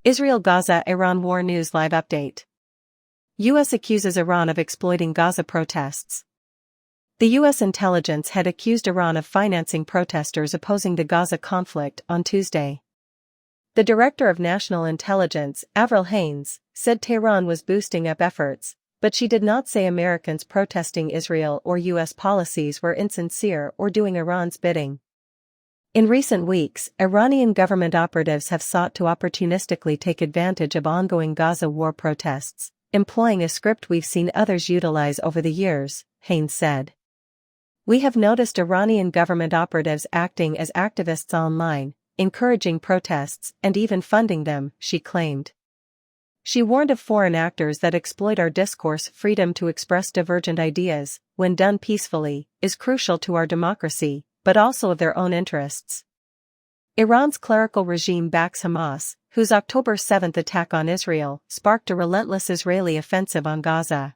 Israel-Gaza Iran War News Live Update. U.S. accuses Iran of exploiting Gaza protests. The U.S. intelligence had accused Iran of financing protesters opposing the Gaza conflict on Tuesday. The Director of National Intelligence, Avril Haines, said Tehran was boosting up efforts, but she did not say Americans protesting Israel or U.S. policies were insincere or doing Iran's bidding. In recent weeks, Iranian government operatives have sought to opportunistically take advantage of ongoing Gaza war protests, employing a script we've seen others utilize over the years, Haines said. We have noticed Iranian government operatives acting as activists online, encouraging protests and even funding them, she claimed. She warned of foreign actors that exploit our discourse freedom to express divergent ideas, when done peacefully, is crucial to our democracy, but also of their own interests. Iran's clerical regime backs Hamas, whose October 7 attack on Israel sparked a relentless Israeli offensive on Gaza.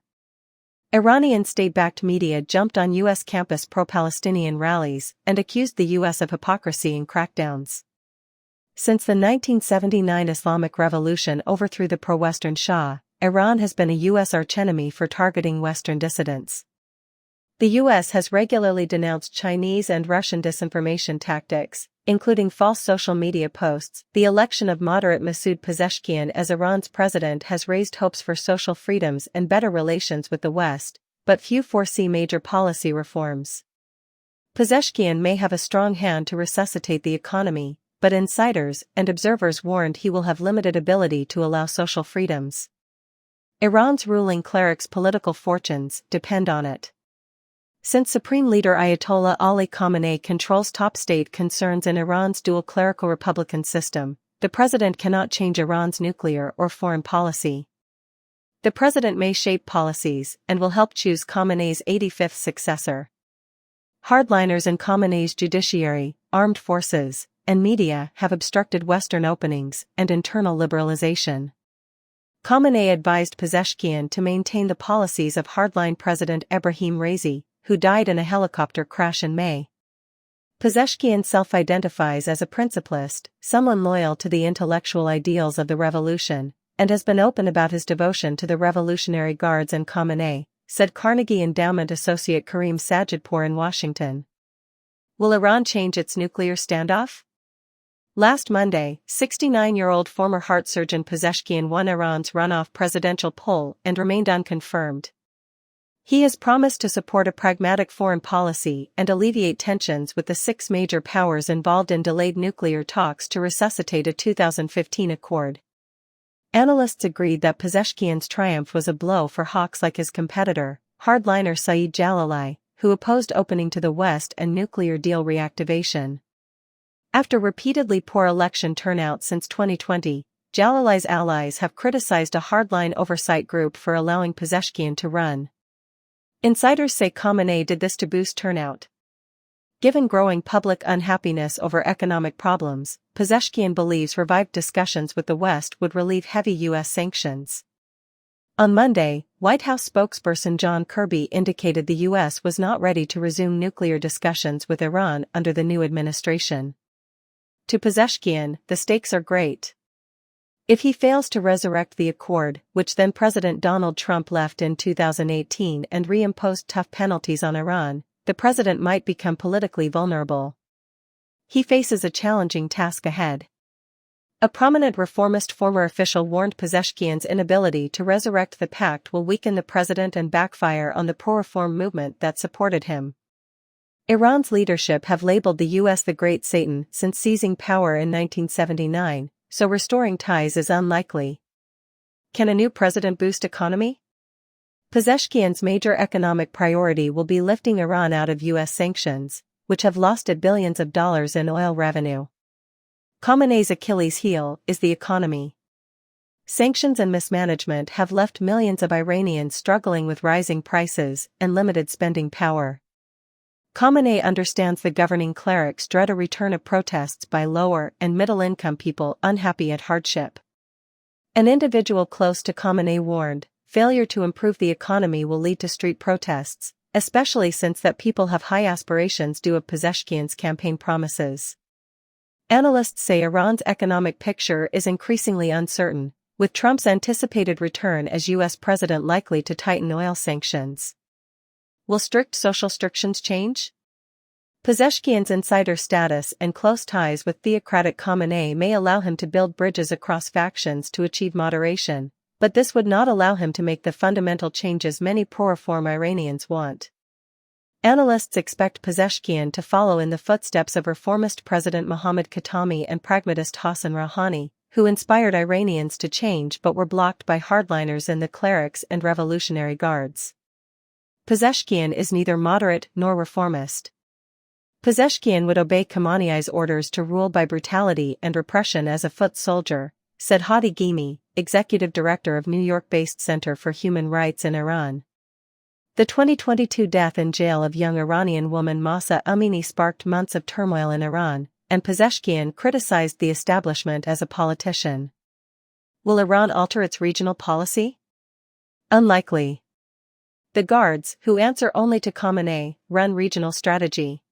Iranian state-backed media jumped on U.S. campus pro-Palestinian rallies and accused the U.S. of hypocrisy in crackdowns. Since the 1979 Islamic Revolution overthrew the pro-Western Shah, Iran has been a U.S. archenemy for targeting Western dissidents. The U.S. has regularly denounced Chinese and Russian disinformation tactics, including false social media posts. The election of moderate Masoud Pezeshkian as Iran's president has raised hopes for social freedoms and better relations with the West, but few foresee major policy reforms. Pezeshkian may have a strong hand to resuscitate the economy, but insiders and observers warned he will have limited ability to allow social freedoms. Iran's ruling cleric's political fortunes depend on it. Since Supreme Leader Ayatollah Ali Khamenei controls top state concerns in Iran's dual clerical republican system, the president cannot change Iran's nuclear or foreign policy. The president may shape policies and will help choose Khamenei's 85th successor. Hardliners in Khamenei's judiciary, armed forces, and media have obstructed Western openings and internal liberalization. Khamenei advised Pezeshkian to maintain the policies of hardline President Ebrahim Raisi, who died in a helicopter crash in May. Pezeshkian self-identifies as a principlist, someone loyal to the intellectual ideals of the revolution, and has been open about his devotion to the Revolutionary Guards and Khamenei, said Carnegie Endowment associate Karim Sajidpour in Washington. Will Iran change its nuclear standoff? Last Monday, 69-year-old former heart surgeon Pezeshkian won Iran's runoff presidential poll and remained unconfirmed. He has promised to support a pragmatic foreign policy and alleviate tensions with the six major powers involved in delayed nuclear talks to resuscitate a 2015 accord. Analysts agreed that Pezeshkian's triumph was a blow for hawks like his competitor, hardliner Saeed Jalali, who opposed opening to the West and nuclear deal reactivation. After repeatedly poor election turnout since 2020, Jalali's allies have criticized a hardline oversight group for allowing Pezeshkian to run. Insiders say Khamenei did this to boost turnout. Given growing public unhappiness over economic problems, Pezeshkian believes revived discussions with the West would relieve heavy U.S. sanctions. On Monday, White House spokesperson John Kirby indicated the U.S. was not ready to resume nuclear discussions with Iran under the new administration. To Pezeshkian, the stakes are great. If he fails to resurrect the accord, which then President Donald Trump left in 2018 and reimposed tough penalties on Iran, the president might become politically vulnerable. He faces a challenging task ahead. A prominent reformist former official warned Pezeshkian's inability to resurrect the pact will weaken the president and backfire on the pro-reform movement that supported him. Iran's leadership have labeled the U.S. the Great Satan since seizing power in 1979. So restoring ties is unlikely. Can a new president boost economy? Pezeshkian's major economic priority will be lifting Iran out of U.S. sanctions, which have lost it billions of dollars in oil revenue. Khamenei's Achilles heel is the economy. Sanctions and mismanagement have left millions of Iranians struggling with rising prices and limited spending power. Khamenei understands the governing clerics dread a return of protests by lower and middle-income people unhappy at hardship. An individual close to Khamenei warned, failure to improve the economy will lead to street protests, especially since that people have high aspirations due of Pezeshkian's campaign promises. Analysts say Iran's economic picture is increasingly uncertain, with Trump's anticipated return as U.S. president likely to tighten oil sanctions. Will strict social restrictions change? Pezeshkian's insider status and close ties with theocratic Khamenei may allow him to build bridges across factions to achieve moderation, but this would not allow him to make the fundamental changes many pro-reform Iranians want. Analysts expect Pezeshkian to follow in the footsteps of reformist President Mohammad Khatami and pragmatist Hassan Rouhani, who inspired Iranians to change but were blocked by hardliners in the clerics and Revolutionary Guards. Pezeshkian is neither moderate nor reformist. Pezeshkian would obey Khamenei's orders to rule by brutality and repression as a foot soldier, said Hadi Ghimi, executive director of New York-based Center for Human Rights in Iran. The 2022 death in jail of young Iranian woman Mahsa Amini sparked months of turmoil in Iran, and Pezeshkian criticized the establishment as a politician. Will Iran alter its regional policy? Unlikely. The Guards, who answer only to Khamenei, run regional strategy.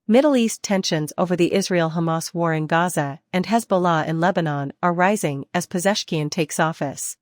Middle East tensions over the Israel-Hamas war in Gaza and Hezbollah in Lebanon are rising as Pezeshkian takes office.